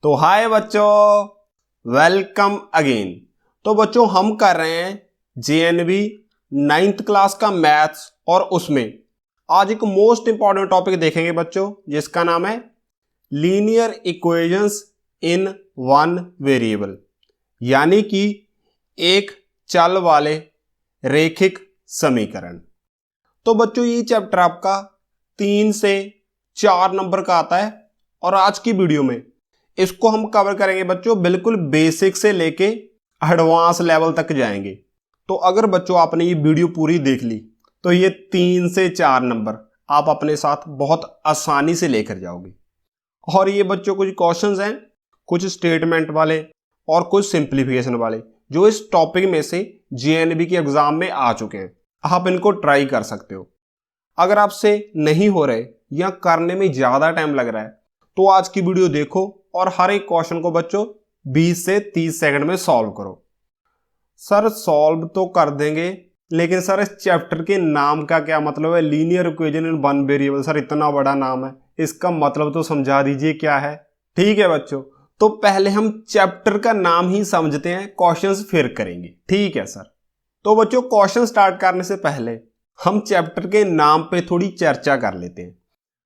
तो हाय बच्चों, welcome again. तो बच्चों हम कर रहे हैं जेएनवी 9th क्लास का मैथ्स और उसमें आज एक मोस्ट इंपॉर्टेंट टॉपिक देखेंगे बच्चों, जिसका नाम है linear equations in one variable, यानी कि एक चल वाले रेखिक समीकरण। तो बच्चों ये चैप्टर आपका 3 से 4 नंबर का आता है और आज की वीडियो में इसको हम कवर करेंगे बच्चों, बिल्कुल बेसिक से लेके एडवांस लेवल तक जाएंगे। तो अगर बच्चों आपने ये वीडियो पूरी देख ली तो ये 3 से 4 नंबर आप अपने साथ बहुत आसानी से लेकर जाओगे। और ये बच्चों कुछ क्वेश्चंस हैं, कुछ स्टेटमेंट वाले और कुछ सिंप्लीफिकेशन वाले, जो इस टॉपिक में से जेएनवी के एग्जाम में आ चुके हैं। आप इनको ट्राई कर सकते हो। अगर आपसे नहीं हो रहे या करने में ज़्यादा टाइम लग रहा है तो आज की वीडियो देखो और हर एक क्वेश्चन को बच्चों 20 से 30 सेकंड में सॉल्व करो। सर सॉल्व तो कर देंगे, लेकिन सर इस चैप्टर के नाम का क्या मतलब है? Linear equation in one variable. Sir इतना बड़ा नाम है, इसका मतलब तो समझा दीजिए क्या है। ठीक है बच्चों, तो पहले हम चैप्टर का नाम ही समझते हैं, क्वेश्चंस फिर करेंगे। ठीक है सर। तो बच्चों क्वेश्चन स्टार्ट करने से पहले हम चैप्टर के नाम पे थोड़ी चर्चा कर लेते हैं।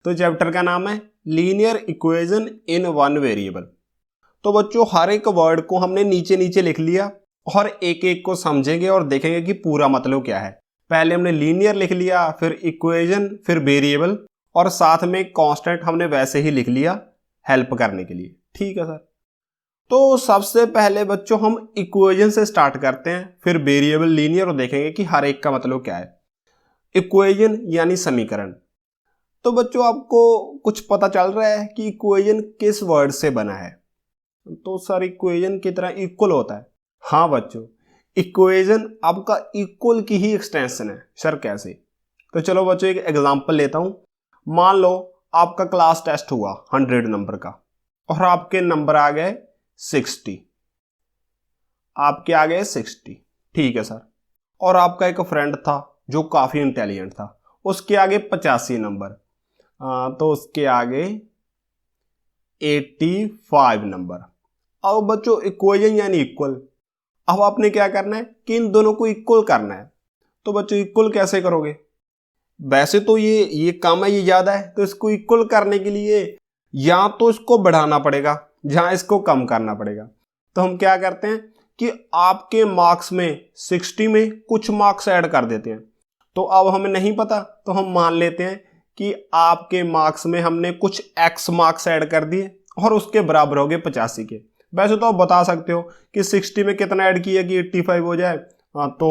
तो चैप्टर का नाम है linear equation in one variable. तो बच्चों हर एक वर्ड को हमने नीचे नीचे लिख लिया और एक एक को समझेंगे और देखेंगे कि पूरा मतलब क्या है। पहले हमने लीनियर लिख लिया, फिर इक्वेशन, फिर वेरिएबल और साथ में कांस्टेंट हमने वैसे ही लिख लिया हेल्प करने के लिए। ठीक है सर। तो सबसे पहले बच्चों हम इक्वेशन से स्टार्ट करते हैं, फिर वेरिएबल, लीनियर और देखेंगे कि हर एक का मतलब क्या है। इक्वेशन यानी समीकरण। तो बच्चों आपको कुछ पता चल रहा है कि इक्वेशन किस वर्ड से बना है? तो सर इक्वेशन की तरह इक्वल होता है। हाँ बच्चों, इक्वेशन आपका इक्वल की ही एक्सटेंशन है। सर कैसे? तो चलो बच्चों एक एग्जांपल लेता हूं। मान लो आपका क्लास टेस्ट हुआ 100 नंबर का और आपके नंबर आ गए 60। आपके आ गए 60। ठीक है सर। और आपका एक फ्रेंड था जो काफी इंटेलिजेंट था, उसके आगे 85 नंबर, तो उसके आगे 85 नंबर। अब बच्चों इक्वेशन यानी इक्वल। अब आपने क्या करना है कि इन दोनों को इक्वल करना है। तो बच्चों इक्वल कैसे करोगे? वैसे तो ये कम है, ये ज्यादा है, तो इसको इक्वल करने के लिए या तो इसको बढ़ाना पड़ेगा या इसको कम करना पड़ेगा। तो हम क्या करते हैं कि आपके मार्क्स में 60 में कुछ मार्क्स ऐड कर देते हैं। तो अब हमें नहीं पता, तो हम मान लेते हैं कि आपके मार्क्स में हमने कुछ x मार्क्स ऐड कर दिए और उसके बराबर हो गए 85 के। वैसे तो आप बता सकते हो कि 60 में कितना ऐड किया कि 85 हो जाए। तो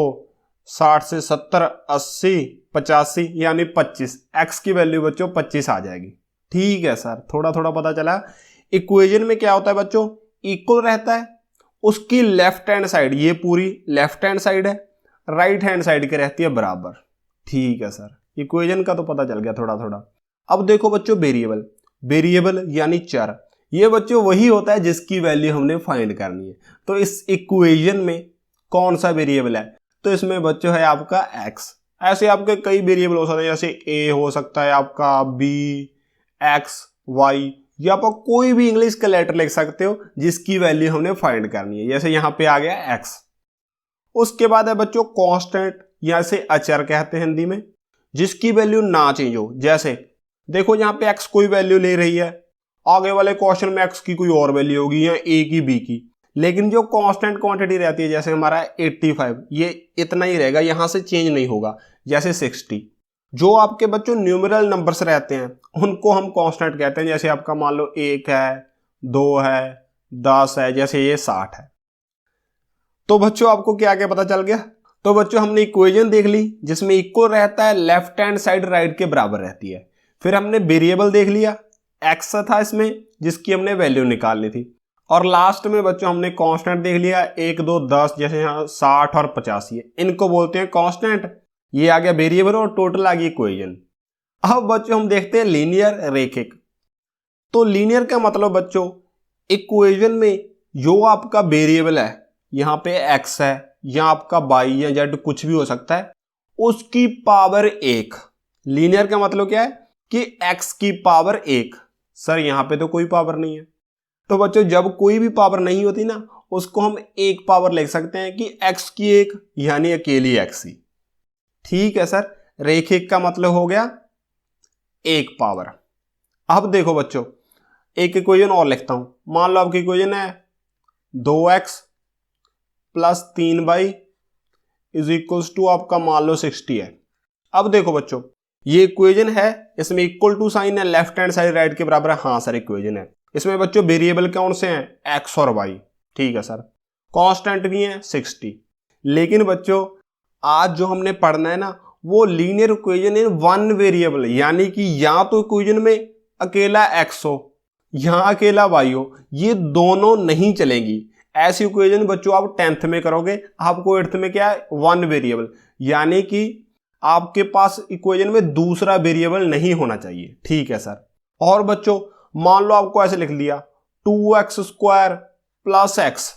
60 से 70, 80, 85 यानी 25। x की वैल्यू बच्चों 25 आ जाएगी। ठीक है सर, थोड़ा थोड़ा पता चला। इक्वेशन में क्या होता है बच्चों? इक्वल रहता है, उसकी लेफ्ट हैंड साइड, ये पूरी लेफ्ट हैंड साइड है, राइट हैंड साइड की रहती है बराबर। ठीक है सर, इक्वेशन का तो पता चल गया थोड़ा थोड़ा। अब देखो बच्चों वेरिएबल। वेरिएबल यानी चर। ये बच्चों वही होता है जिसकी वैल्यू हमने फाइंड करनी है। तो इस इक्वेशन में कौन सा वेरिएबल है? तो इसमें बच्चों है आपका x। ऐसे आपके कई वेरिएबल हो सकते हैं, जैसे a हो सकता है आपका, b, x, y, या आप कोई भी इंग्लिश का लेटर लिख सकते हो जिसकी वैल्यू हमने फाइंड करनी है। जैसे यहां पे आ गया x। उसके बाद है बच्चों कांस्टेंट, या इसे अचर कहते हैं हिंदी में, जिसकी वैल्यू ना चेंज हो। जैसे देखो यहाँ पे x कोई वैल्यू ले रही है, आगे वाले क्वेश्चन में x की कोई और वैल्यू होगी या a की, b की, लेकिन जो कांस्टेंट क्वांटिटी रहती है, जैसे हमारा 85, ये इतना ही रहेगा, यहां से चेंज नहीं होगा। जैसे 60। जो आपके बच्चों न्यूमेरल नंबर्स रहते हैं उनको हम कांस्टेंट कहते हैं। जैसे आपका मान लो 1 है, 2 है, 10 है, जैसे ये 60 है। तो बच्चों आपको क्या क्या पता चल गया? तो बच्चों हमने इक्वेशन देख ली जिसमें इक्वल रहता है, लेफ्ट हैंड साइड राइट के बराबर रहती है। फिर हमने वेरिएबल देख लिया, x था इसमें जिसकी हमने वैल्यू निकालनी थी। और लास्ट में बच्चों हमने कांस्टेंट देख लिया, 1, 2, 10, जैसे यहाँ 60 और 85, इनको बोलते हैं कांस्टेंट। ये आ गया वेरिएबल और टोटल आ गई इक्वेशन। अब बच्चों हम देखते हैं लीनियर रेखिक। तो लीनियर का मतलब बच्चों इक्वेशन में जो आपका वेरिएबल है, यहाँ पे x है या आपका y या z कुछ भी हो सकता है, उसकी पावर 1। लीनियर का मतलब क्या है कि x की पावर 1। सर यहाँ पे तो कोई पावर नहीं है। तो बच्चों जब कोई भी पावर नहीं होती ना, उसको हम एक पावर लिख सकते हैं कि x की एक, यानी अकेली x ही। ठीक है सर, रेखिक का मतलब हो गया एक पावर। अब देखो बच्चों, एक इक्वेशन और लिखता हूं। मान लो आपकी इक्वेशन है 2x plus 3y is equals to आपका मान लो 60 है। अब देखो बच्चों, ये इक्वेशन है, इसमें इक्वल टू साइन है, लेफ्ट हैंड साइड राइट के बराबर है। हाँ सर इक्वेशन है। इसमें बच्चों वेरिएबल कौन से हैं? एक्स और वाई। ठीक है सर, कांस्टेंट भी है 60। लेकिन बच्चों आज जो हमने पढ़ना है ना, वो linear equation in one variable, यानी कि या तो इक्वेशन में अकेला एक्स हो या अकेला वाई हो, ये दोनों नहीं चलेंगी। ऐसी इक्वेशन बच्चों आप 10th में करोगे, आपको 8th में क्या है? वन वेरिएबल, यानी कि आपके पास इक्वेशन में दूसरा वेरिएबल नहीं होना चाहिए। ठीक है सर। और बच्चों मान लो आपको ऐसे लिख लिया 2x स्क्वायर प्लस एक्स।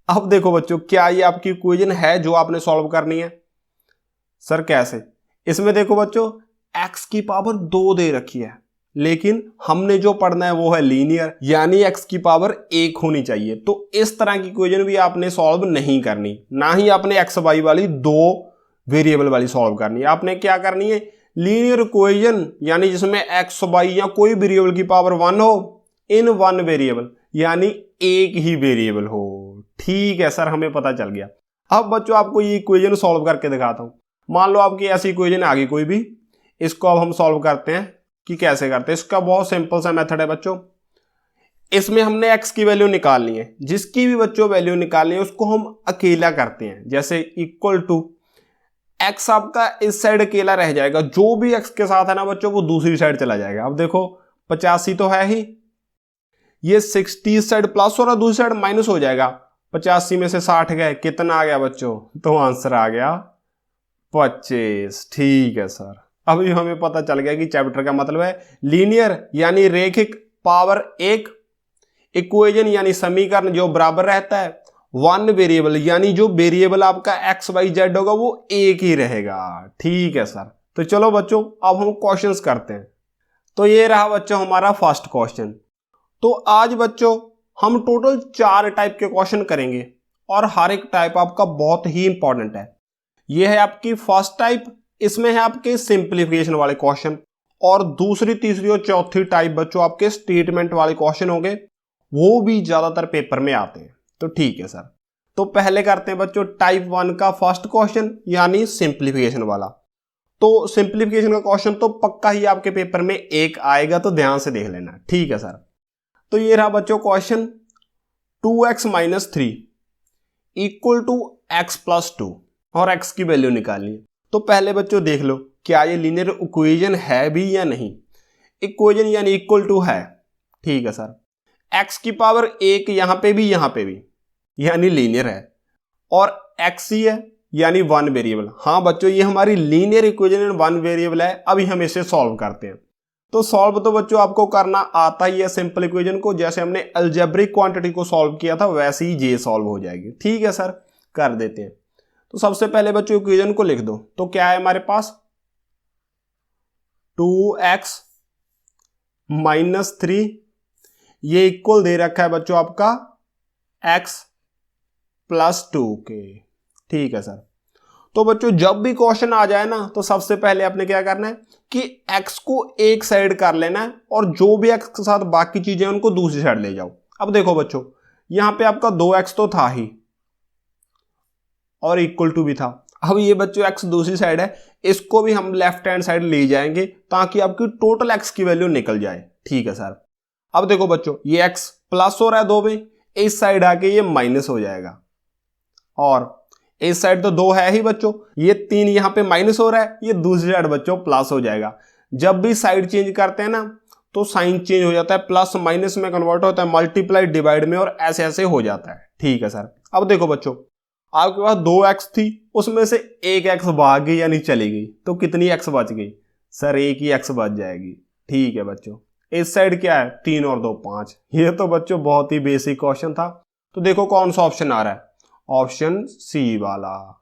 अब देखो बच्चों, क्या ये आपकी इक्वेशन है जो आपने सॉल्व करनी है? सर कैसे? इसमें देखो बच्चों, x की पावर 2 दे रखी है, लेकिन हमने जो पढ़ना है वो है लीनियर, यानी x की पावर 1 होनी चाहिए। तो इस तरह की इक्वेशन भी आपने सॉल्व नहीं करनी, ना ही आपने x y वाली दो वेरिएबल वाली सॉल्व करनी है। आपने क्या करनी है? लीनियर इक्वेशन, यानी जिसमें x y या कोई वेरिएबल की पावर 1 हो इन वन वेरिएबल, यानी एक ही वेरिएबल हो। ठीक है सर, हमें पता चल गया। अब बच्चों आपको ये इक्वेशन सॉल्व करके दिखाता हूं। मान लो आपकी ऐसी इक्वेशन आ गई कोई भी, इसको अब हम सॉल्व करते हैं कि कैसे करते हैं। इसका बहुत सिंपल सा मेथड है बच्चों। इसमें हमने x की वैल्यू निकालनी है, जिसकी भी बच्चों वैल्यू निकालनी है उसको हम अकेला करते हैं। जैसे इक्वल टू x आपका इस साइड अकेला रह जाएगा, जो भी x के साथ है ना बच्चों वो दूसरी साइड चला जाएगा। अब देखो 85 तो है ही, ये 60 साइड प्लस हो रहा, दूसरी साइड माइनस हो जाएगा। 85 में से 60 गए, कितना आ गया बच्चों? तो आंसर आ गया 25। ठीक है सर, अभी हमें पता चल गया कि चैप्टर का मतलब है लीनियर यानी रेखिक, पावर 1, इक्वेशन यानी समीकरण जो बराबर रहता है, वन वेरिएबल यानी जो वेरिएबल आपका एक्स वाई जेड होगा वो एक ही रहेगा। ठीक है सर। तो चलो बच्चों अब हम क्वेश्चंस करते हैं। तो ये रहा बच्चों हमारा फर्स्ट क्वेश्चन। तो आज बच्चों हम टोटल 4 टाइप के क्वेश्चन करेंगे और हर एक टाइप आपका बहुत ही इंपॉर्टेंट है। यह है आपकी फर्स्ट टाइप, इसमें है आपके सिंप्लीफिकेशन वाले क्वेश्चन, और दूसरी, तीसरी और चौथी टाइप बच्चों आपके स्टेटमेंट वाले क्वेश्चन होंगे, वो भी ज्यादातर पेपर में आते हैं। तो ठीक है सर, तो पहले करते हैं बच्चों टाइप 1 का फर्स्ट क्वेश्चन यानी सिंप्लीफिकेशन वाला। तो सिंप्लीफिकेशन का क्वेश्चन तो पक्का ही आपके पेपर में एक आएगा, तो ध्यान से देख लेना। ठीक है सर। तो ये रहा बच्चों question, 2x minus 3 equal to x plus 2 और x की वैल्यू निकालनी है। तो पहले बच्चों देख लो क्या ये लीनियर इक्वेशन है भी या नहीं। इक्वेशन यानी इक्वल टू है। ठीक है सर। x की पावर 1 यहां पे भी यानी लीनियर है, और x ही है यानी वन वेरिएबल। हाँ बच्चों, ये हमारी लीनियर इक्वेशन वन वेरिएबल है। अभी हम इसे सॉल्व करते हैं। तो सॉल्व तो बच्चों आपको करना आता ही है सिंपल इक्वेशन को, जैसे हमने अलजेब्रिक क्वांटिटी को सॉल्व किया था वैसे ही ये सॉल्व हो जाएगी। ठीक है सर, कर देते हैं। तो सबसे पहले बच्चों इक्वेशन को लिख दो। तो क्या है हमारे पास? 2x माइनस 3 ये इक्वल दे रखा है बच्चों आपका x प्लस 2 के। ठीक है सर। तो बच्चों जब भी क्वेश्चन आ जाए ना, तो सबसे पहले आपने क्या करना है कि x को एक साइड कर लेना है, और जो भी x के साथ बाकी चीजें उनको दूसरी साइड ले जाओ। अब देखो बच्चों, यहां पे आपका 2x तो था ही और इक्वल टू भी था। अब ये बच्चों x दूसरी साइड है, इसको भी हम लेफ्ट हैंड साइड ले जाएंगे ताकि आपकी टोटल x की वैल्यू निकल जाए। ठीक है सर। अब देखो बच्चों, ये x प्लस हो रहा है 2 में, इस साइड आके ये माइनस हो जाएगा, और इस साइड तो 2 है ही बच्चों, ये 3 यहां पे माइनस हो रहा है, ये दूसरी साइड बच्चों प्लस हो जाएगा। जब भी साइड चेंज करते हैं ना तो साइन चेंज हो जाता है, प्लस माइनस में कन्वर्ट होता है, मल्टीप्लाई डिवाइड में, और ऐसे ऐसे हो जाता है। ठीक है सर। अब देखो बच्चों, आपके पास 2x थी, उसमें से एक x भाग गई यानी चली गई, तो कितनी x बच गई? सर एक ही x बच जाएगी। ठीक है बच्चों। इस साइड क्या है? 3 और 2 5। ये तो बच्चों बहुत ही बेसिक क्वेश्चन था। तो देखो कौन सा ऑप्शन आ रहा है, ऑप्शन सी वाला।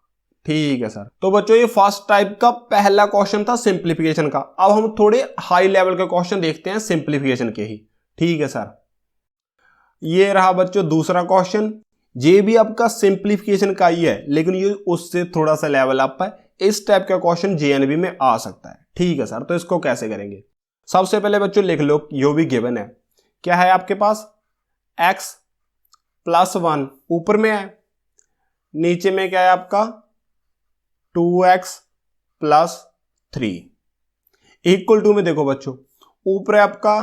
ठीक है सर। तो बच्चों ये फर्स्ट टाइप का पहला क्वेश्चन था सिंप्लीफिकेशन का। अब हम थोड़े हाई लेवल के क्वेश्चन देखते हैं सिंप्लीफिकेशन के ही। ठीक है सर। ये रहा बच्चों दूसरा क्वेश्चन। ये भी आपका सिंप्लीफिकेशन का ही है, लेकिन ये उससे थोड़ा सा लेवल अप है। इस टाइप का क्वेश्चन जेएनबी में आ सकता है। ठीक है सर, तो इसको कैसे करेंगे? सबसे पहले बच्चों लिख लो, यो भी गिवन है। क्या है आपके पास? x + 1 ऊपर में है, नीचे में क्या है आपका 2x + 3 इक्वल टू में देखो बच्चों, ऊपर है आपका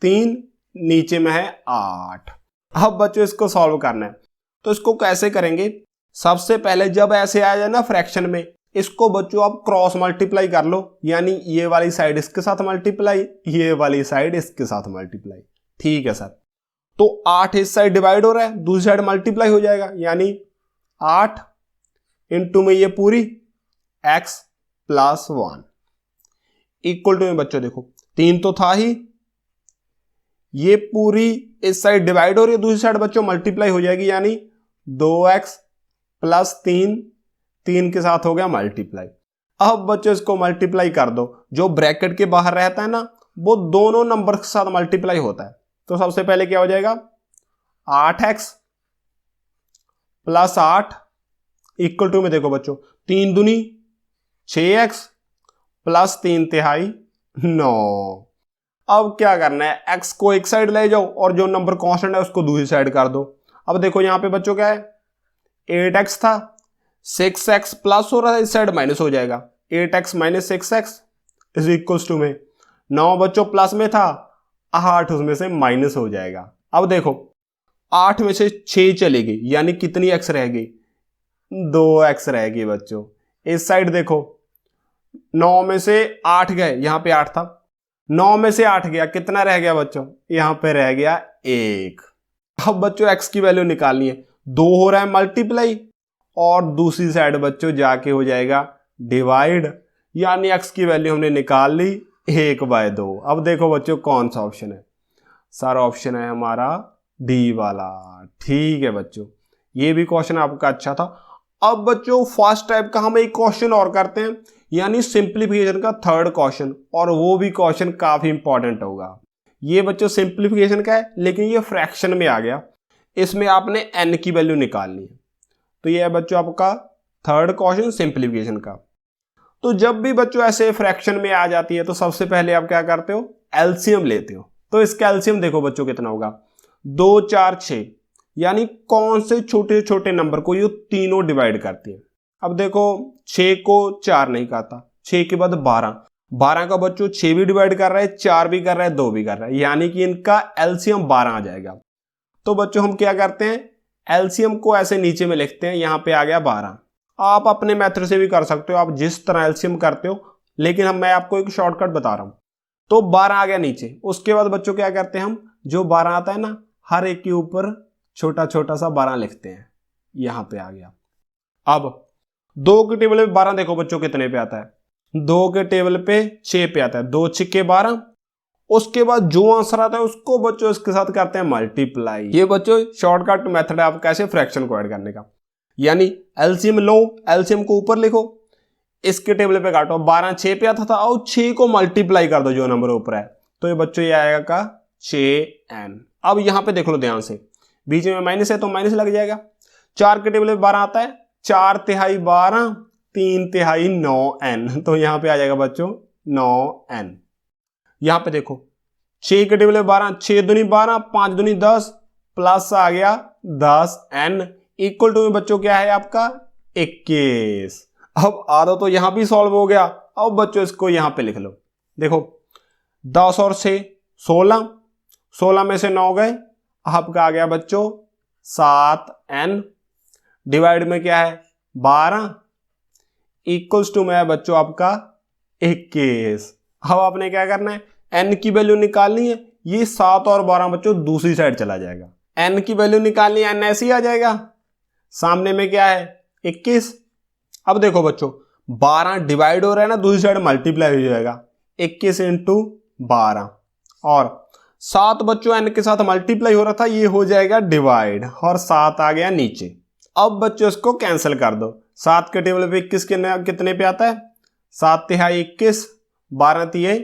3, नीचे में है 8। अब बच्चों इसको सॉल्व करना है, तो इसको कैसे करेंगे? सबसे पहले जब ऐसे आ जाए ना फ्रैक्शन में, इसको बच्चों आप क्रॉस मल्टीप्लाई कर लो, यानी ये वाली साइड इसके साथ मल्टीप्लाई, ये वाली साइड इसके साथ मल्टीप्लाई। ठीक है सर, तो 8 इस साइड डिवाइड हो रहा है, दूसरी साइड मल्टीप्लाई हो जाएगा, यानी 8 इंटू में ये पूरी x + 1 इक्वल टू में बच्चों देखो 3 तो था ही, ये पूरी इस साइड डिवाइड हो रही है, दूसरी साइड बच्चों मल्टीप्लाई हो जाएगी, यानी 2x + 3, 3 के साथ हो गया मल्टीप्लाई। अब बच्चों इसको मल्टीप्लाई कर दो, जो ब्रैकेट के बाहर रहता है ना वो दोनों नंबर के साथ मल्टीप्लाई होता है। तो सबसे पहले क्या हो जाएगा 8x + 8 इक्वल टू में देखो बच्चों 3 दूनी 6x + 3 तिहाई 9। अब क्या करना है, x को एक साइड ले जाओ और जो नंबर कांस्टेंट है उसको दूसरी साइड कर दो। अब देखो यहां पे बच्चों क्या है 8x था, 6x प्लस हो रहा है, इस साइड माइनस हो जाएगा, 8x - 6x is equals to में 9 बच्चों प्लस में था, 8 उसमें से माइनस हो जाएगा। अब देखो 8 में से 6 चली गई, यानी कितनी x रह गई? 2x रह गई बच्चों। इस साइड देखो 9 में से 8 गए, यहां पे 8 था, 9 में से 8 गया, कितना रह गया बच्चों? यहां पे रह गया 1। अब बच्चों x की वैल्यू निकालनी है, 2 हो रहा है मल्टीप्लाई और दूसरी साइड बच्चों जाके हो जाएगा डिवाइड, यानी x की वैल्यू हमने निकाल ली 1/2। अब देखो बच्चों कौन सा ऑप्शन है? सर ऑप्शन है हमारा डी वाला। ठीक है बच्चों, ये भी क्वेश्चन आपका अच्छा था। अब बच्चों फर्स्ट टाइप का हम एक क्वेश्चन और करते हैं, यानी सिंप्लीफिकेशन का थर्ड क्वेश्चन, और वो भी क्वेश्चन काफी इंपॉर्टेंट होगा। ये बच्चों सिंप्लीफिकेशन का है, लेकिन ये फ्रैक्शन में आ गया, इसमें आपने n की वैल्यू निकालनी है। तो ये है बच्चों आपका थर्ड क्वेश्चन सिंप्लीफिकेशन का। तो जब भी बच्चों ऐसे फ्रैक्शन में आ जाती है तो सबसे पहले आप क्या करते हो, एलसीएम लेते हो। तो इसका एलसीएम देखो बच्चों कितना होगा, 2 4 6, यानी कौन से छोटे छोटे नंबर को ये तीनों डिवाइड करती है। अब देखो 6 को 4 नहीं खाता, 6 के बाद 12, 12 का बच्चों 6 भी डिवाइड कर रहा है, 4 भी कर रहा है, 2 भी कर रहा है, यानी कि इनका एलसीएम 12 आ जाएगा। तो बच्चों हम क्या करते हैं, एलसीएम को ऐसे नीचे में लिखते हैं, यहां पे आ गया 12। आप अपने मेथड से भी कर सकते हो, आप जिस तरह एलसीएम करते हो, लेकिन मैं आपको एक शॉर्टकट बता रहा हूं। तो 12 आ गया नीचे, उसके बाद बच्चों क्या करते हैं, हम जो 12 आता है ना, हर एक के ऊपर छोटा छोटा सा 12 लिखते हैं, यहां पे आ गया। अब 2 के टेबल पे 12 देखो बच्चों कितने पे आता है, 2 के टेबल पे 6 पे आता है, 2 6 12। उसके बाद जो आंसर आता है उसको बच्चों इसके साथ करते हैं मल्टीप्लाई। ये बच्चों शॉर्टकट मेथड है आप कैसे फ्रैक्शन को ऐड करने का, यानी एलसीएम लो, एलसीएम को ऊपर लिखो, इसके टेबल पे काटो, 12 6 पे आता था, और 6 को मल्टीप्लाई कर दो जो नंबर ऊपर है, तो ये बच्चों ये आएगा का 6n। अब यहां पे देख लो ध्यान से, बीच में माइनस है तो माइनस लग जाएगा। 4 के टेबल पे 12 आता है, 4 तिहाई 12, 3 तिहाई 9n, तो यहां पे आ जाएगा बच्चों 9n। यहां पे देखो 6 के टेबल पे 12, 6 दूनी 12, 5 दूनी 10, प्लस आ गया 10n इक्वल टू में बच्चों क्या है आपका 21। अब आधा तो यहां भी सॉल्व हो गया। अब बच्चों इसको यहां पे लिख लो, देखो 10 और 6 16, 16 में से 9 गए, आपका आ गया बच्चों 7n, डिवाइड में क्या है 12 इक्वल्स टू में है बच्चों आपका 21। अब आपने क्या करना है, n की वैल्यू निकालनी है, ये 7 और 12 बच्चों दूसरी साइड चला जाएगा, n की वैल्यू निकालनी है, n ऐसे ही आ जाएगा, सामने में क्या है 21। अब देखो बच्चों 12 डिवाइड हो रहा है ना, दूसरी साइड मल्टीप्लाई हो जाएगा, 21 इंटू 12, और 7 बच्चों n के साथ मल्टीप्लाई हो रहा था, ये हो जाएगा डिवाइड, और 7 आ गया नीचे। अब बच्चों इसको कैंसिल कर दो, 7 के टेबल पे 21 कितने पे आता है, 7 तिहाई 21, 12 तिहाई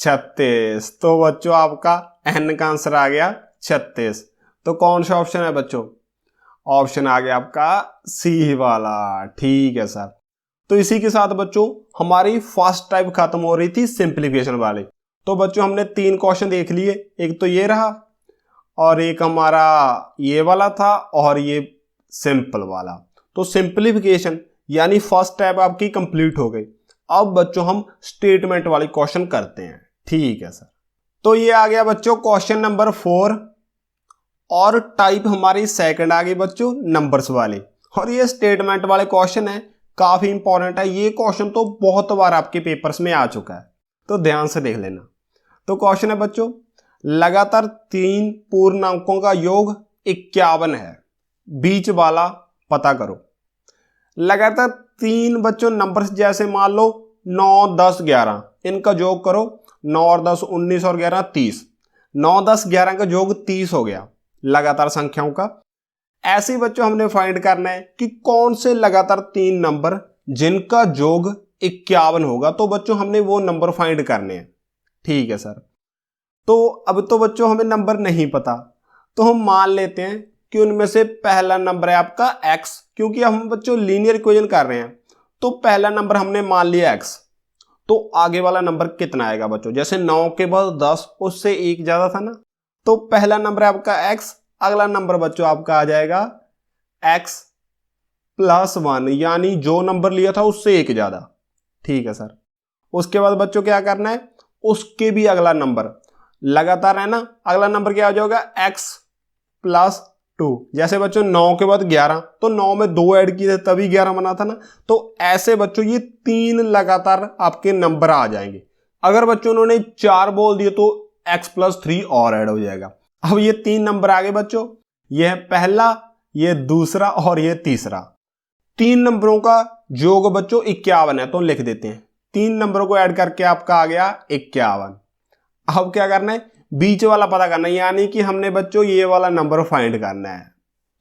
36, तो बच्चों आपका n का आंसर आ गया 36। तो कौन सा ऑप्शन है बच्चों? ऑप्शन आ गया आपका सी वाला। ठीक है सर। तो इसी के साथ बच्चों हमारी फर्स्ट टाइप खत्म हो रही थी सिंप्लीफिकेशन वाली। तो बच्चों हमने 3 क्वेश्चन देख लिए, एक तो ये रहा और एक हमारा ये वाला था और ये सिंपल वाला। तो सिंप्लीफिकेशन यानी फर्स्ट टाइप आपकी कंप्लीट हो गई। अब बच्चों हम स्टेटमेंट वाली क्वेश्चन करते हैं। ठीक है सर। तो ये आ गया बच्चों क्वेश्चन नंबर 4 और टाइप हमारी सेकंड आ गई बच्चों नंबर्स वाली। और ये स्टेटमेंट वाले क्वेश्चन है, काफी इंपॉर्टेंट है। ये क्वेश्चन तो बहुत बार आपके पेपर्स में आ चुका है, तो ध्यान से देख लेना। तो क्वेश्चन है बच्चों, लगातार 3 पूर्णांकों का योग 51 है, बीच वाला पता करो। लगातार 3 बच्चों नंबर्स जैसे मान लो 9, 10, 11, इनका योग करो। 9 और 10 19 और 11 30। 9, 10, 11 का योग 30 हो गया लगातार संख्याओं का। ऐसे बच्चों हमने फाइंड करना है कि कौन से लगातार 3 नंबर जिनका योग 51 होगा। तो बच्चों हमने वो नंबर फाइंड करने हैं। ठीक है सर। तो अब तो बच्चों हमें नंबर नहीं पता, तो हम मान लेते हैं कि उनमें से पहला नंबर है आपका x, क्योंकि हम बच्चों लीनियर इक्वेशन कर रहे हैं। तो पहला नंबर हमने मान लिया x, तो आगे वाला नंबर कितना आएगा बच्चों? जैसे 9 के बाद 10, उससे 1 ज्यादा था ना, तो पहला नंबर है आपका x, अगला नंबर बच्चों आपका आ जाएगा x + 1, यानी जो नंबर लिया था उससे 1 ज्यादा। ठीक है सर। उसके बाद बच्चों क्या करना है, उसके भी अगला नंबर लगातार है ना, अगला नंबर क्या हो जाएगा x + 2। जैसे बच्चों 9 के बाद 11, तो 9 में 2 ऐड किए थे तभी 11 बना था ना। तो ऐसे बच्चों ये 3 लगातार आपके नंबर आ जाएंगे। अगर बच्चों उन्होंने 4 बोल दिए तो x + 3 और ऐड हो जाएगा। अब ये 3 नंबर आ गए बच्चों, ये है पहला, ये दूसरा और ये तीसरा। 3 नंबरों का योग बच्चों 51 है, तो लिख देते हैं 3 नंबरों को ऐड करके आपका आ गया 51। अब क्या करना है, बीच वाला पता करना है, यानी कि हमने बच्चों ये वाला नंबर फाइंड करना है।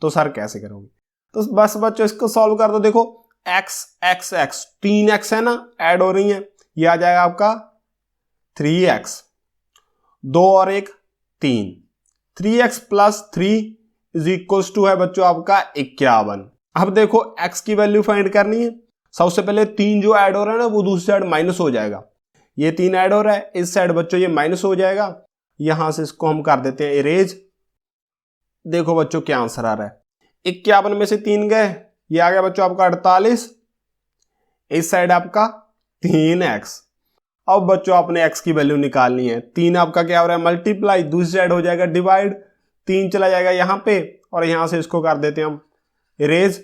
तो सर कैसे करोगे? तो बस बच्चों इसको सॉल्व कर दो। देखो x x x 3x है ना, ऐड हो रही है, ये आ जाएगा आपका 3x, 2 और 1 3, 3x + 3 = है बच्चों आपका 51। अब देखो x की वैल्यू फाइंड करनी है। सबसे पहले 3 जो ऐड हो रहा है ना, वो दूसरी साइड माइनस हो जाएगा। ये 3 ऐड हो रहा है, इस साइड बच्चों ये माइनस हो जाएगा। यहां से इसको हम कर देते हैं इरेज। देखो बच्चों क्या आंसर आ रहा है, 51 में से 3 गए, ये आ गया बच्चों आपका 48। इस साइड आपका 3x। अब बच्चों आपने x की वैल्यू निकालनी है। 3 आपका क्या हो रहा है, मल्टीप्लाई, दूसरी साइड हो जाएगा डिवाइड, 3 चला जाएगा यहां पे और यहां से इसको कर देते हैं हम इरेज।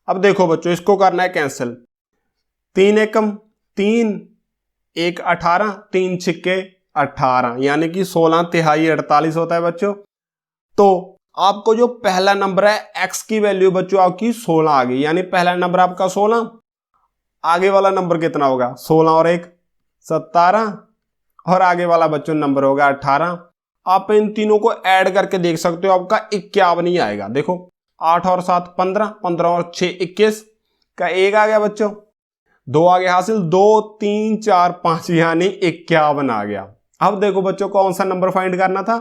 अब देखो बच्चों इसको करना है कैंसिल। 3 एकम 3, 1 18, 3 छिक्के 18, यानी कि 16 तिहाई 48 होता है बच्चों। तो आपको जो पहला नंबर है x की वैल्यू बच्चों आपकी 16 आ गई, यानी पहला नंबर आपका 16, आगे वाला नंबर कितना होगा 16 और 1 17, और आगे वाला बच्चों नंबर होगा 18। आप इन तीनों को ऐड करके देख सकते हो, आपका 51 ही आएगा। देखो 8 और 7 15, 15 और 6 21 का 1 आ गया बच्चों, 2 आगे हासिल, 2 3 4 5, यानी 51 आ गया। अब देखो बच्चों कौन सा नंबर फाइंड करना था,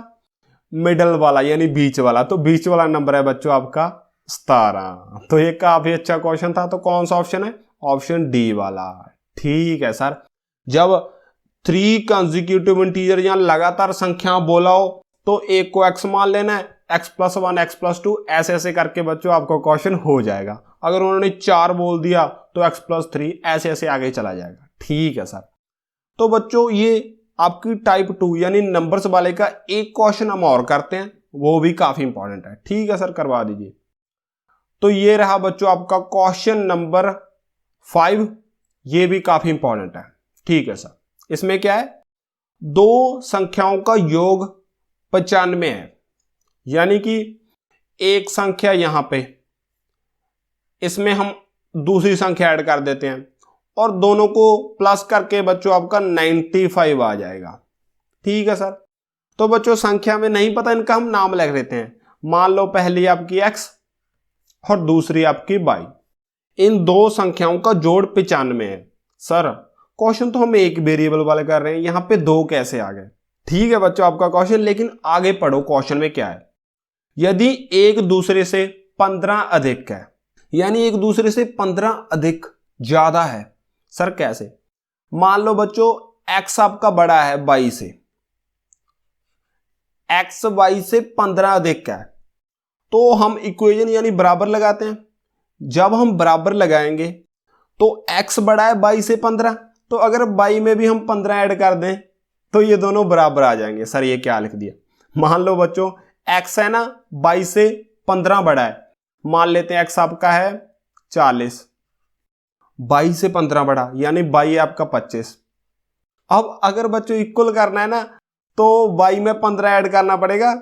मिडल वाला यानी बीच वाला। तो बीच वाला नंबर है बच्चों आपका 17। तो ये काफी अच्छा क्वेश्चन था। तो कौन सा ऑप्शन है, ऑप्शन डी वाला। ठीक है सर। जब 3 कंसेक्यूटिव इंटीजर या लगातार संख्या बोला हो तो एक को x मान लेना है, x + 1 x + 2, ऐसे ऐसे करके बच्चों आपको क्वेश्चन हो जाएगा। अगर उन्होंने 4 बोल दिया तो x + 3, ऐसे ऐसे आगे चला जाएगा। ठीक है सर। तो बच्चों ये आपकी टाइप 2 यानी नंबर्स वाले का एक क्वेश्चन हम और करते हैं, वो भी काफी इंपॉर्टेंट है। ठीक है सर, करवा दीजिए। तो ये रहा बच्चों आपका क्वेश्चन नंबर 5, ये भी काफी इंपॉर्टेंट है। ठीक है सर। इसमें क्या है, 2 संख्याओं का योग 95 है, यानी कि एक संख्या यहां पे, इसमें हम दूसरी संख्या ऐड कर देते हैं और दोनों को प्लस करके बच्चों आपका 95 आ जाएगा। ठीक है सर। तो बच्चों संख्या में नहीं पता, इनका हम नाम लिख लेते हैं। मान लो पहली आपकी x और दूसरी आपकी y, इन 2 संख्याओं का जोड़ 95 है। सर क्वेश्चन तो हम एक वेरिएबल वाले कर रहे हैं, यहां पे 2 कैसे आ गए? ठीक है बच्चों आपका क्वेश्चन, लेकिन आगे पढ़ो क्वेश्चन में क्या है। यदि एक दूसरे से 15 अधिक है, यानी एक दूसरे से 15 अधिक ज्यादा है। सर कैसे? मान लो बच्चों x आपका बड़ा है y से, x y से 15 अधिक का है, तो हम इक्वेशन यानी बराबर लगाते हैं। जब हम बराबर लगाएंगे तो x बड़ा है y से 15, तो अगर y में भी हम 15 ऐड कर दें तो ये दोनों बराबर आ जाएंगे। सर ये क्या लिख दिया? मान लो बच्चों x है ना y से 15 बड़ा है, मान लेते हैं x आपका है 40, y से 15 बड़ा यानी y है आपका 25। अब अगर बच्चों इक्वल करना है ना तो y में 15 ऐड करना पड़ेगा।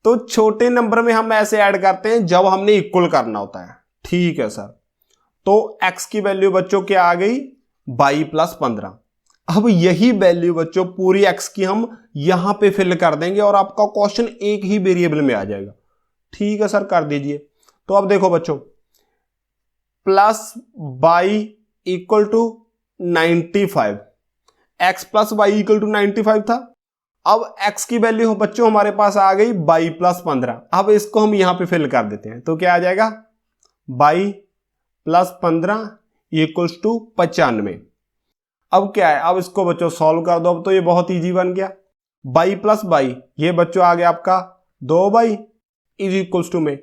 तो छोटे नंबर में हम ऐसे ऐड करते हैं जब हमने इक्वल करना होता है। ठीक है सर, तो x की वैल्यू बच्चों क्या आ गई? y plus 15। अब यही वैल्यू बच्चों पूरी x की हम यहां पे फिल कर देंगे और आपका क्वेश्चन एक ही वेरिएबल में आ जाएगा। ठीक है सर, कर दीजिए। तो अब देखो बच्चों, plus y equal to 95, x plus y equal to 95 था। अब x की वैल्यू बच्चों हमारे पास आ गई y प्लस 15। अब इसको हम यहां पे फिल कर देते हैं, तो क्या आ जाएगा? y plus 15 equals to 95। अब क्या है? अब इसको बच्चों सॉल्व कर दो। अब तो ये बहुत इजी बन गया। y प्लस y, ये बच्चों आ गया आपका 2y इज इक्वल्स टू में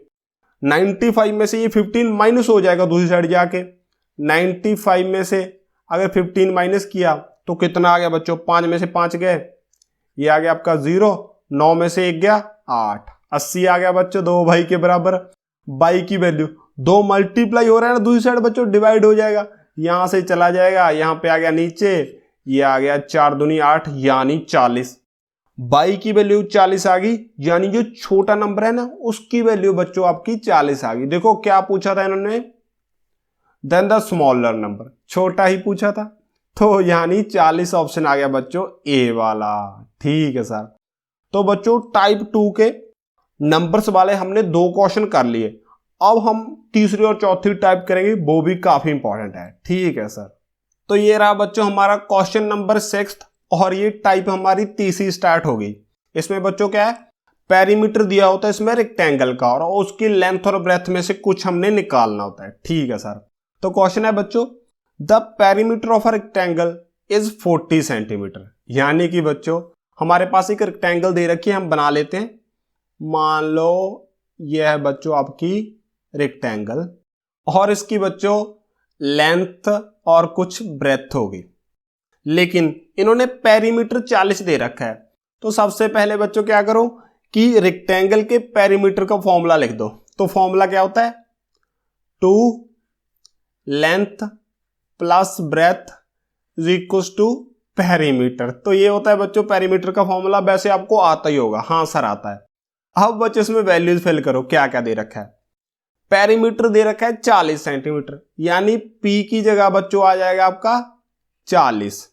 95 में से ये 15 माइनस हो जाएगा दूसरी साइड जाके। 95 में से अगर 15 माइनस किया तो कितना आ गया बच्चों? 5 में से 5 गए, ये आ गया आपका 0, 9 में से 1 गया 8, 80 आ गया बच्चों 2y के बराबर। y की वैल्यू 2 मल्टीप्लाई हो रहा है ना, दूसरी साइड बच्चों डिवाइड हो जाएगा, यहां से चला जाएगा, यहां पे आ गया नीचे, ये आ गया 4 दूनी 8 यानी 40। y की वैल्यू 40 आ गई, यानी जो छोटा नंबर है ना उसकी वैल्यू बच्चों आपकी 40 आ गई। देखो क्या पूछा था इन्होंने? देन द स्मॉलर नंबर, छोटा ही पूछा था, तो यानी 40 ऑप्शन आ गया बच्चों ए वाला। ठीक है सर, तो बच्चों टाइप 2 के नंबर्स वाले हमने 2 क्वेश्चन कर लिए। अब हम तीसरी और चौथी टाइप करेंगे, वो भी काफी इंपॉर्टेंट है। ठीक है सर, तो ये रहा बच्चों हमारा क्वेश्चन नंबर 6 और ये टाइप हमारी तीसरी स्टार्ट हो गई। इसमें बच्चों क्या है? पेरीमीटर दिया होता है इसमें रेक्टेंगल का, और उसकी लेंथ और ब्रेथ में से कुछ हमने निकालना होता है। ठीक है सर, तो क्वेश्चन है बच्चों the perimeter of a rectangle is 40 centimetre. यानी कि बच्चों हमारे पास एक रेक्टेंगल दे रखी है, हम बना लेते हैं। मान लो यह है बच्चों आपकी रेक्टेंगल, और इसकी बच्चों लेंथ और कुछ ब्रेथ होगी, लेकिन इन्होंने पेरीमीटर 40 दे रखा है। तो सबसे पहले बच्चों क्या करो कि रेक्टेंगल के पेरीमीटर का फॉर्मूला लिख दो। तो फॉर्मूला क्या होता है? 2 length plus breadth is equals to perimeter. तो ये होता है बच्चों पेरीमीटर का फॉर्मूला, वैसे आपको आता ही होगा। हाँ सर आता है। अब बच्चों इसमें वैल्यूज फिल करो, क्या क्या दे रखा है। पेरीमीटर दे रखा है 40 सेंटीमीटर, यानी P की जगह बच्चों आ जाएगा आपका 40।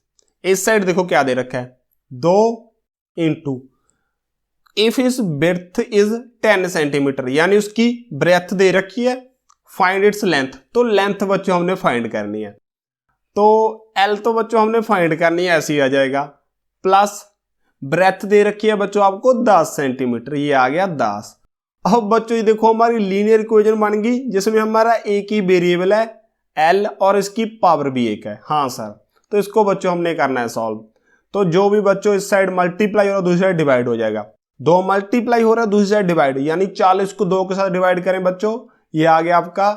इस साइड देखो क्या दे रखा है, 2 into if is breadth is 10 centimetre, यानी उसकी ब्रेथ दे रखी है, फाइंड इट्स लेंथ। तो लेंथ बच्चों हमने फाइंड करनी है, तो L तो बच्चों हमने फाइंड करनी है, ऐसे ही आ जाएगा। प्लस ब्रेथ दे रखी है बच्चों आपको 10 सेंटीमीटर, ये आ गया 10। अब बच्चों ये देखो हमारी लीनियर इक्वेशन बन गई, जिसमें हमारा एक ही वेरिएबल है L और इसकी पावर भी एक है। हाँ सर, तो इसको बच्चों हमने करना है सॉल्व। तो जो भी बच्चों इस साइड मल्टीप्लाई हो रहा है दूसरी साइड डिवाइड हो जाएगा। 2 मल्टीप्लाई हो रहा है दूसरी साइड डिवाइड, यानी 40 को 2 के साथ डिवाइड करें बच्चों, ये आ गया आपका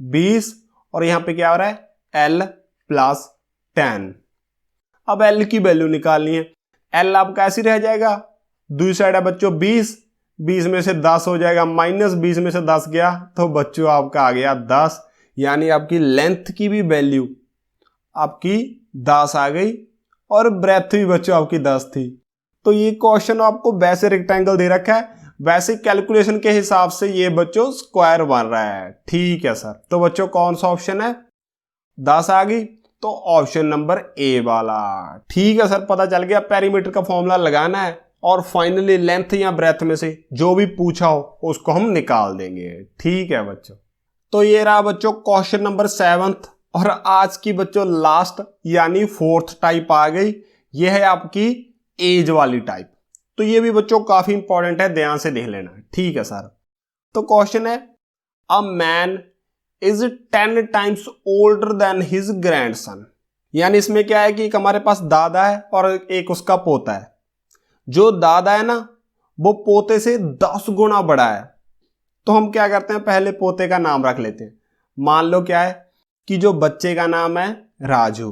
20, और यहां पे क्या हो रहा है L प्लस 10। अब L की वैल्यू निकालनी है। L आपका ऐसी रह जाएगा, दूसरी साइड है बच्चों 20, 20 में से 10 हो जाएगा माइनस, 20 में से 10 गया तो बच्चों आपका आ गया 10, यानी आपकी लेंथ की भी वैल्यू आपकी 10 आ गई, और ब्रेथ भी बच्चों आपकी 10 थी। तो ये क्वेश्चन आपको वैसे रेक्टेंगल दे रखा है, वैसे कैलकुलेशन के हिसाब से ये बच्चों स्क्वायर बन रहा है। ठीक है सर, तो बच्चों कौन सा ऑप्शन है? 10 आ गई, तो ऑप्शन नंबर ए वाला। ठीक है सर, पता चल गया पेरीमीटर का फॉर्मूला लगाना है, और फाइनली लेंथ या ब्रेथ में से जो भी पूछा हो उसको हम निकाल देंगे। ठीक है बच्चों, तो ये रहा बच्चों क्वेश्चन नंबर 7, और आज की बच्चों लास्ट यानी 4th टाइप आ गई, यह है आपकी एज वाली टाइप। तो ये भी बच्चों काफी इंपॉर्टेंट है, ध्यान से देख लेना। ठीक है सर, तो क्वेश्चन है a man is 10 times older than his grandson. यानी इसमें क्या है कि एक हमारे पास दादा है और एक उसका पोता है। जो दादा है ना वो पोते से 10 गुना बड़ा है। तो हम क्या करते हैं, पहले पोते का नाम रख लेते हैं। मान लो क्या है कि जो बच्चे का नाम है राजू,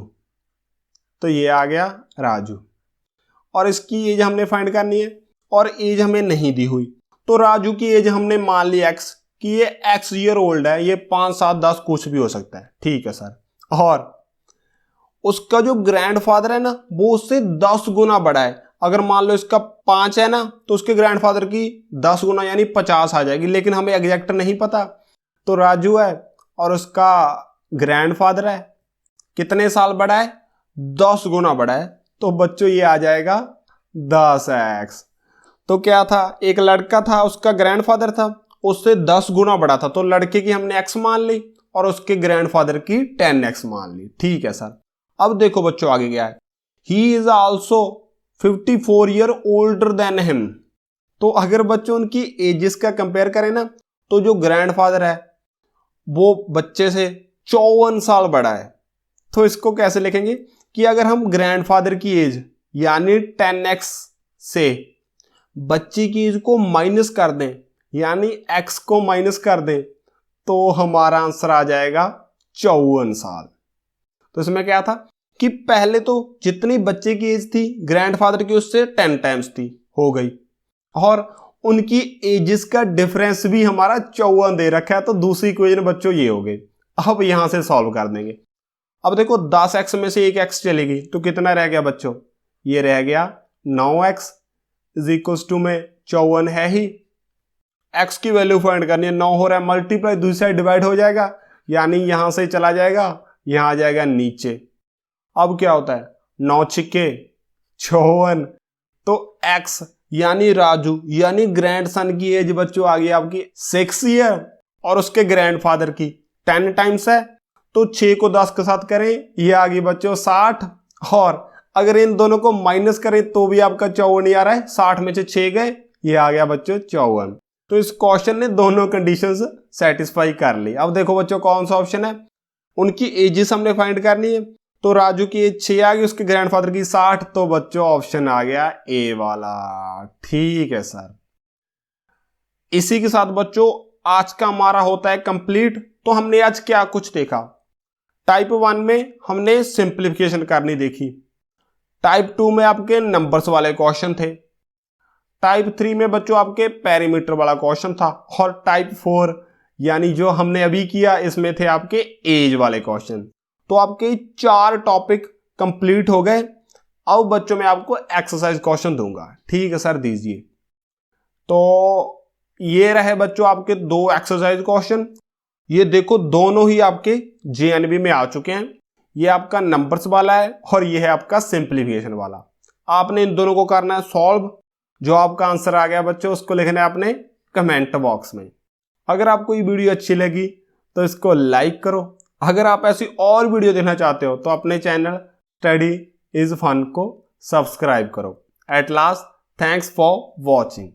तो ये आ गया राजू, और इसकी एज हमने फाइंड करनी है और एज हमें नहीं दी हुई। तो राजू की एज हमने मान ली एक्स, कि ये एक्स ईयर ओल्ड है, ये 5, 7, 10 कुछ भी हो सकता है, ठीक है सर। और उसका जो ग्रैंडफादर है ना वो उससे 10 गुना बड़ा है। अगर मान लो इसका 5 है ना तो उसके ग्रैंडफादर की 10 गुना यानी 50 आ जाएगी, लेकिन हमें एग्जैक्ट नहीं पता। तो राजू है और उसका ग्रैंडफादर है, कितने साल बड़ा है, 10 गुना बड़ा है। तो बच्चों ये आ जाएगा 10x। तो क्या था, एक लड़का था, उसका ग्रैंडफादर था, उससे 10 गुना बड़ा था, तो लड़के की हमने x मान ली और उसके ग्रैंडफादर की 10x मान ली, ठीक है सर। अब देखो बच्चों आगे क्या है, he is also 54 year older than him. तो अगर बच्चों उनकी एजेस का कंपेयर करें ना, तो जो ग्रैंडफादर है वो बच्चे से 54 साल बड़ा है। तो इसको कैसे लिखेंगे कि अगर हम ग्रैंडफादर की एज यानी 10x से बच्ची की एज को माइनस कर दें, यानी x को माइनस कर दें, तो हमारा आंसर आ जाएगा 54 साल। तो इसमें क्या था कि पहले तो जितनी बच्चे की एज थी ग्रैंडफादर की उससे 10 टाइम्स थी, हो गई, और उनकी एजेस का डिफरेंस भी हमारा 54 दे रखा है। तो दूसरी इक्वेशन बच्चों ये हो गई। अब यहां से सॉल्व कर देंगे। अब देखो 10x में से एक x चलेगी तो कितना रह गया बच्चों, ये रह गया 9x इज इक्वल्स टू में 54 है ही, x की वैल्यू फाइंड करनी है, 9 हो रहा है मल्टीप्लाई, दूसरी साइड डिवाइड हो जाएगा, यानी यहां से चला जाएगा, यहां आ जाएगा नीचे। अब क्या होता है 9 छिक्के 54, तो x यानी राजू यानी ग्रैंडसन की एज बच्चों आ गई आपकी 6 ईयर और उसके ग्रैंडफादर की 10 टाइम्स है, तो 6 को 10 के साथ करें ये आ गई बच्चों 60, और अगर इन दोनों को माइनस करें तो भी आपका 54 ही आ रहा है, 60 में से 6 गए, ये आ गया बच्चों 54। तो इस क्वेश्चन ने दोनों कंडीशंस सेटिस्फाई कर ली। अब देखो बच्चों कौन सा ऑप्शन है, उनकी एजेस हमने फाइंड करनी है। तो राजू की एज 6 आ गई, उसके ग्रैंडफादर की 60, तो बच्चों ऑप्शन आ गया ए वाला, ठीक है सर। इसी के साथ बच्चों आज का हमारा होता है कंप्लीट। तो हमने आज क्या कुछ देखा, टाइप 1 में हमने सिंप्लीफिकेशन करनी देखी, टाइप 2 में आपके नंबर्स वाले क्वेश्चन थे, टाइप 3 में बच्चों आपके पेरीमीटर वाला क्वेश्चन था, और टाइप 4 यानी जो हमने अभी किया इसमें थे आपके एज वाले क्वेश्चन। तो आपके 4 टॉपिक कंप्लीट हो गए। अब बच्चों मैं आपको एक्सरसाइज क्वेश्चन दूंगा, ठीक है सर दीजिए। तो ये रहे बच्चों आपके 2 एक्सरसाइज क्वेश्चन, ये देखो दोनों ही आपके जेएनबी में आ चुके हैं। ये आपका नंबर्स वाला है और ये है आपका सिंप्लीफिकेशन वाला। आपने इन दोनों को करना है सॉल्व। जो आपका आंसर आ गया बच्चों उसको लिखना है आपने कमेंट बॉक्स में। अगर आपको ये वीडियो अच्छी लगी तो इसको लाइक करो। अगर आप ऐसी और वीडियो देखना चाहते हो तो अपने चैनल स्टडी इज फन को सब्सक्राइब करो। At last thanks for watching.